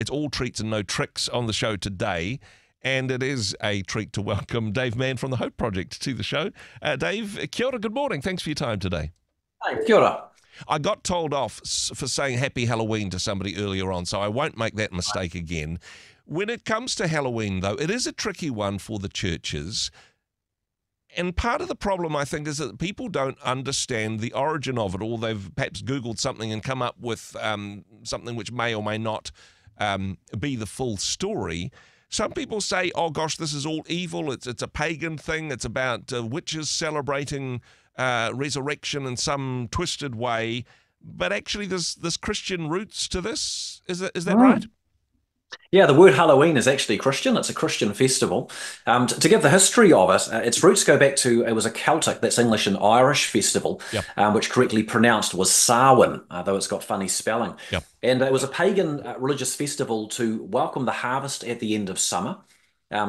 It's all treats and no tricks on the show today. And it is a treat to welcome Dave Mann from the Hope Project to the show. Dave, kia ora, good morning. Thanks for your time today. Hi, kia ora. I got told off for saying Happy Halloween to somebody earlier on, so I won't make that mistake again. When it comes to Halloween, though, it is a tricky one for the churches. And part of the problem, I think, is that people don't understand the origin of it, or they've perhaps Googled something and come up with something which may or may not be the full story. Some people say, oh, gosh, this is all evil. It's a pagan thing. It's about witches celebrating resurrection in some twisted way. But actually, there's Christian roots to this. Is that right? Yeah, the word Halloween is actually Christian. It's a Christian festival. To give the history of it, its roots go back to, it was a Celtic, that's English and Irish festival, Yep. Which correctly pronounced was Samhain, though it's got funny spelling. Yep. And it was a pagan religious festival to welcome the harvest at the end of summer.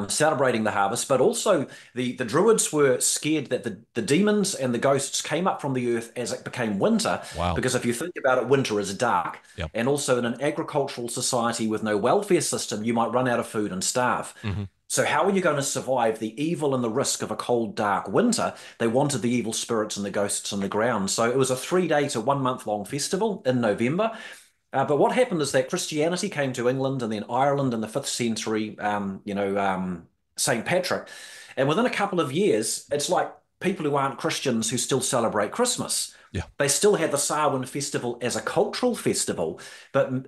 Celebrating the harvest, but also the Druids were scared that the demons and the ghosts came up from the earth as it became winter. Wow. Because if you think about it, winter is dark. Yep. And also in an agricultural society with no welfare system, you might run out of food and starve. Mm-hmm. So how are you going to survive the evil and the risk of a cold, dark winter? They wanted the evil spirits and the ghosts on the ground. So it was a 3-day to 1-month-long festival in November. But what happened is that Christianity came to England and then Ireland in the 5th century, St. Patrick. And within a couple of years, it's like people who aren't Christians who still celebrate Christmas. Yeah. They still had the Samhain festival as a cultural festival, but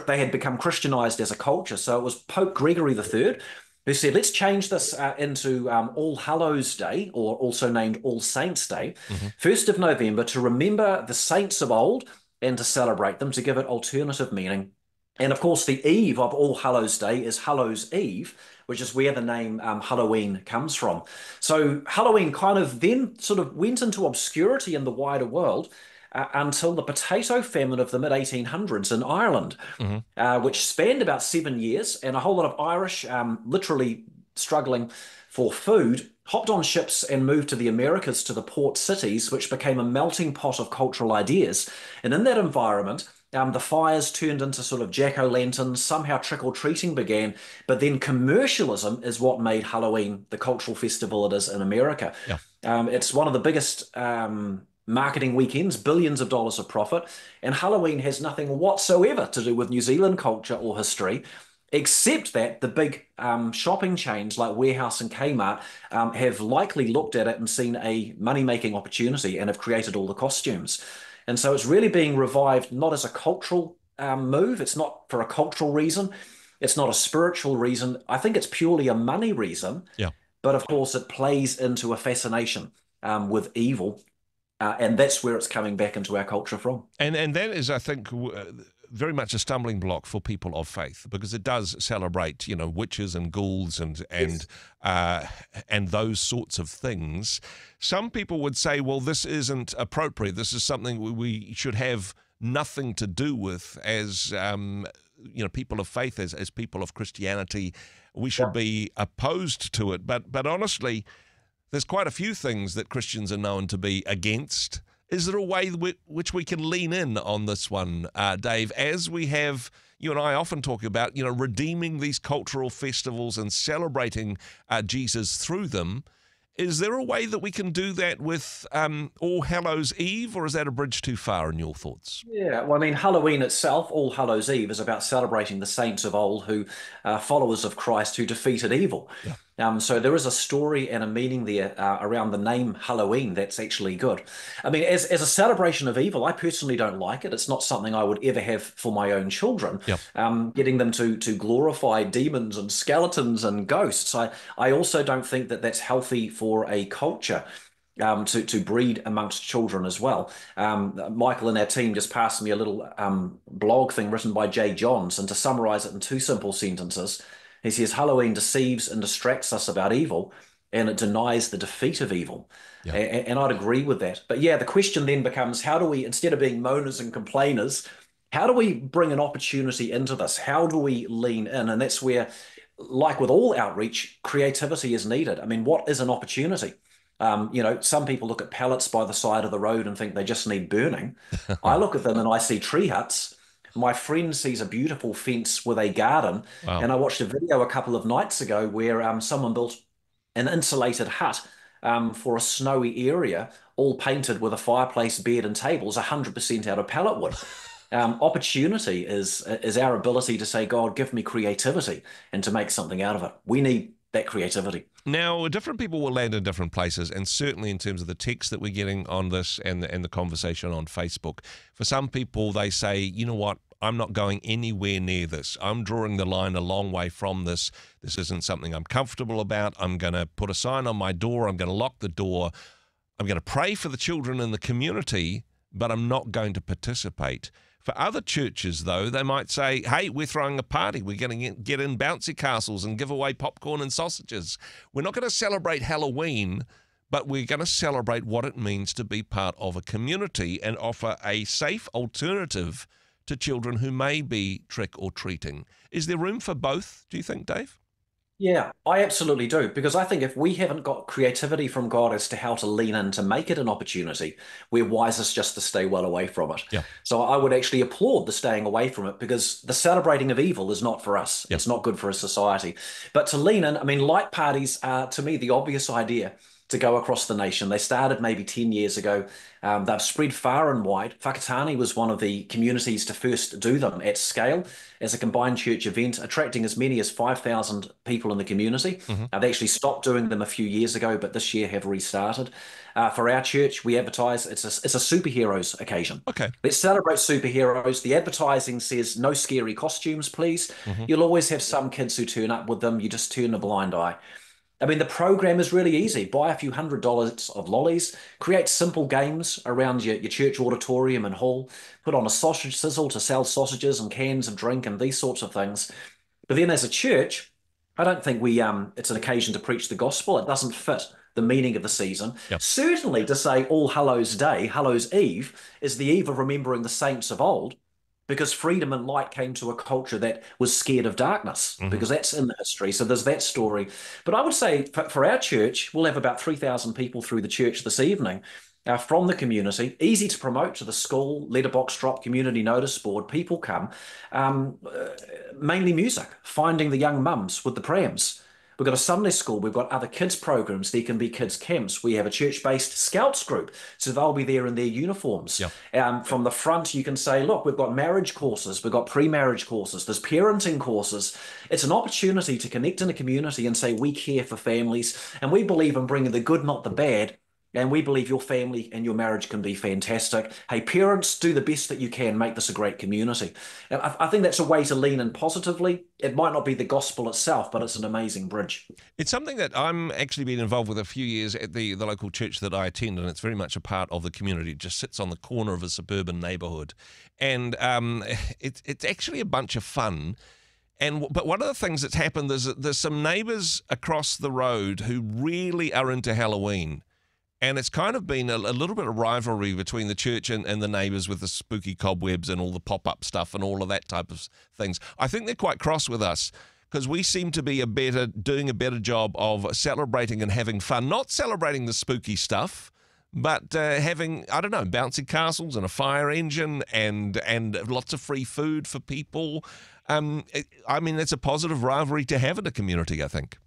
they had become Christianized as a culture. So it was Pope Gregory III who said, let's change this into All Hallows Day, or also named All Saints Day, 1st of November, to remember the saints of old and to celebrate them, to give it alternative meaning. And of course, the eve of All Hallows Day is Hallows Eve, which is where the name Halloween comes from. So Halloween kind of then sort of went into obscurity in the wider world until the potato famine of the mid-1800s in Ireland, which spanned about 7 years, and a whole lot of Irish, literally struggling for food, hopped on ships and moved to the Americas, to the port cities, which became a melting pot of cultural ideas. And in that environment, the fires turned into sort of jack-o'-lanterns, somehow trick-or-treating began, but then commercialism is what made Halloween the cultural festival it is in America. Yeah. It's one of the biggest marketing weekends, billions of dollars of profit, and Halloween has nothing whatsoever to do with New Zealand culture or history, except that the big shopping chains like Warehouse and Kmart have likely looked at it and seen a money-making opportunity and have created all the costumes. And so it's really being revived not as a cultural move. It's not for a cultural reason. It's not a spiritual reason. I think it's purely a money reason. Yeah. But of course, it plays into a fascination with evil. And that's where it's coming back into our culture from. And that is, I think, very much a stumbling block for people of faith, because it does celebrate, witches and ghouls and those sorts of things. Some people would say, well, this isn't appropriate. This is something we should have nothing to do with as people of faith, as people of Christianity. We should be opposed to it. But honestly, there's quite a few things that Christians are known to be against. Is there a way which we can lean in on this one, Dave, as we have, you and I often talk about, redeeming these cultural festivals and celebrating Jesus through them? Is there a way that we can do that with All Hallows Eve, or is that a bridge too far in your thoughts? Yeah, well, I mean, Halloween itself, All Hallows Eve, is about celebrating the saints of old who are followers of Christ who defeated evil. Yeah. So there is a story and a meaning there around the name Halloween that's actually good. I mean, as a celebration of evil, I personally don't like it. It's not something I would ever have for my own children. Yep. Getting them to glorify demons and skeletons and ghosts. I also don't think that that's healthy for a culture. To breed amongst children as well. Michael and our team just passed me a little blog thing written by Jay Johns, and to summarize it in 2 simple sentences, he says, Halloween deceives and distracts us about evil, and it denies the defeat of evil. Yeah. And I'd agree with that. But yeah, the question then becomes, how do we, instead of being moaners and complainers, how do we bring an opportunity into this? How do we lean in? And that's where, like with all outreach, creativity is needed. I mean, what is an opportunity? Some people look at pallets by the side of the road and think they just need burning. I look at them and I see tree huts. my friend sees a beautiful fence with a garden, Wow. and I watched a video a couple of nights ago where someone built an insulated hut for a snowy area, all painted with a fireplace, bed, and tables, 100% out of pallet wood. Opportunity is our ability to say, God, give me creativity and to make something out of it. We need that creativity. Now, different people will land in different places, and certainly in terms of the text that we're getting on this and the conversation on Facebook. For some people, they say, you know what, I'm not going anywhere near this. I'm drawing the line a long way from this. This isn't something I'm comfortable about. I'm going to put a sign on my door. I'm going to lock the door. I'm going to pray for the children in the community, but I'm not going to participate. For other churches, though, they might say, hey, we're throwing a party. We're going to get in bouncy castles and give away popcorn and sausages. We're not going to celebrate Halloween, but we're going to celebrate what it means to be part of a community and offer a safe alternative to children who may be trick or treating. Is there room for both, do you think, Dave? Yeah, I absolutely do. Because I think if we haven't got creativity from God as to how to lean in to make it an opportunity, we're wisest just to stay well away from it. Yeah. So I would actually applaud the staying away from it because the celebrating of evil is not for us. Yeah. It's not good for a society. But to lean in, I mean, light parties are, to me, the obvious idea to go across the nation. They started maybe 10 years ago. They've spread far and wide. Whakatane was one of the communities to first do them at scale as a combined church event, attracting as many as 5,000 people in the community. Mm-hmm. They actually stopped doing them a few years ago, but this year have restarted. For our church, we advertise it's a superheroes occasion. Okay. Let's celebrate superheroes. The advertising says no scary costumes, please. Mm-hmm. You'll always have some kids who turn up with them. You just turn a blind eye. I mean, the program is really easy. Buy a few $100s of lollies, create simple games around your church auditorium and hall, put on a sausage sizzle to sell sausages and cans of drink and these sorts of things. But then as a church, I don't think it's an occasion to preach the gospel. It doesn't fit the meaning of the season. Yep. Certainly to say All Hallows Day, Hallows Eve, is the eve of remembering the saints of old, because freedom and light came to a culture that was scared of darkness, Mm-hmm. because that's in the history. So there's that story. But I would say for our church, we'll have about 3,000 people through the church this evening from the community. Easy to promote to the school, letterbox drop, community notice board. People come. Um, uh, Mainly music, finding the young mums with the prams. We've got a Sunday school. We've got other kids programs. There can be kids camps. We have a church-based scouts group, so they'll be there in their uniforms. Yep. From the front, you can say, look, we've got marriage courses. We've got pre-marriage courses. There's parenting courses. It's an opportunity to connect in a community and say, we care for families, and we believe in bringing the good, not the bad. And we believe your family and your marriage can be fantastic. Hey, parents, do the best that you can. Make this a great community. And I think that's a way to lean in positively. It might not be the gospel itself, but it's an amazing bridge. It's something that I'm actually been involved with a few years at the local church that I attend, and it's very much a part of the community. It just sits on the corner of a suburban neighbourhood. And it's actually a bunch of fun. But one of the things that's happened is that there's some neighbours across the road who really are into Halloween. And it's kind of been a little bit of rivalry between the church and the neighbours with the spooky cobwebs and all the pop-up stuff and all of that type of things. I think they're quite cross with us because we seem to be doing a better job of celebrating and having fun, not celebrating the spooky stuff, but having, I don't know, bouncy castles and a fire engine and lots of free food for people. I mean, it's a positive rivalry to have in a community, I think.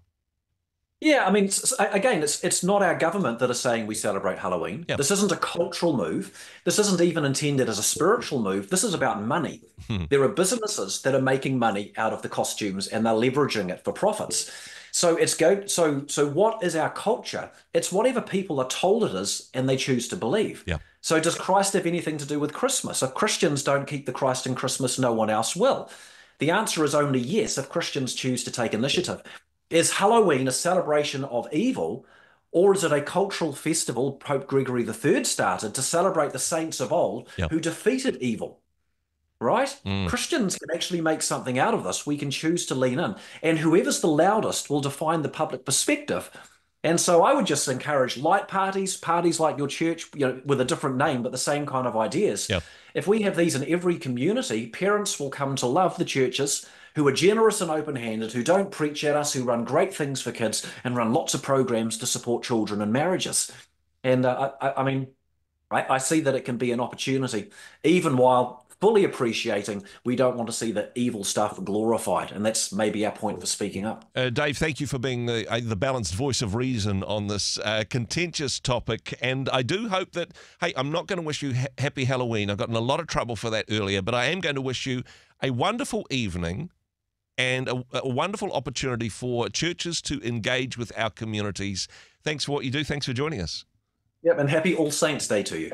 Yeah, I mean, again, it's not our government that are saying we celebrate Halloween. Yep. This isn't a cultural move. This isn't even intended as a spiritual move. This is about money. There are businesses that are making money out of the costumes and they're leveraging it for profits. So so what is our culture? It's whatever people are told it is and they choose to believe. Yeah. So does Christ have anything to do with Christmas? If Christians don't keep the Christ in Christmas, no one else will. The answer is only yes if Christians choose to take initiative. Is Halloween a celebration of evil, or is it a cultural festival Pope Gregory III started to celebrate the saints of old Yep. who defeated evil? Right? Mm. Christians can actually make something out of this. We can choose to lean in, and whoever's the loudest will define the public perspective. And so I would just encourage light parties, parties like your church, with a different name, but the same kind of ideas. Yep. If we have these in every community, parents will come to love the churches who are generous and open-handed, who don't preach at us, who run great things for kids and run lots of programs to support children and marriages. And I mean, I see that it can be an opportunity, even while fully appreciating we don't want to see the evil stuff glorified. And that's maybe our point for speaking up. Dave, thank you for being the balanced voice of reason on this contentious topic. And I do hope that, hey, I'm not going to wish you happy Halloween. I got in a lot of trouble for that earlier, but I am going to wish you a wonderful evening and a wonderful opportunity for churches to engage with our communities. Thanks for what you do. Thanks for joining us. Yep, and happy All Saints Day to you.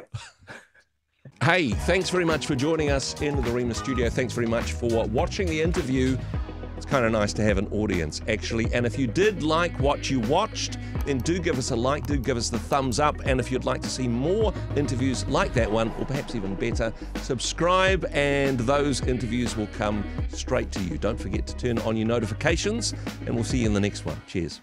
Hey, thanks very much for joining us in the Rhema studio. Thanks very much for watching the interview. It's kind of nice to have an audience, actually. And if you did like what you watched, then do give us a like, do give us the thumbs up. And if you'd like to see more interviews like that one, or perhaps even better, subscribe and those interviews will come straight to you. Don't forget to turn on your notifications, and we'll see you in the next one. Cheers.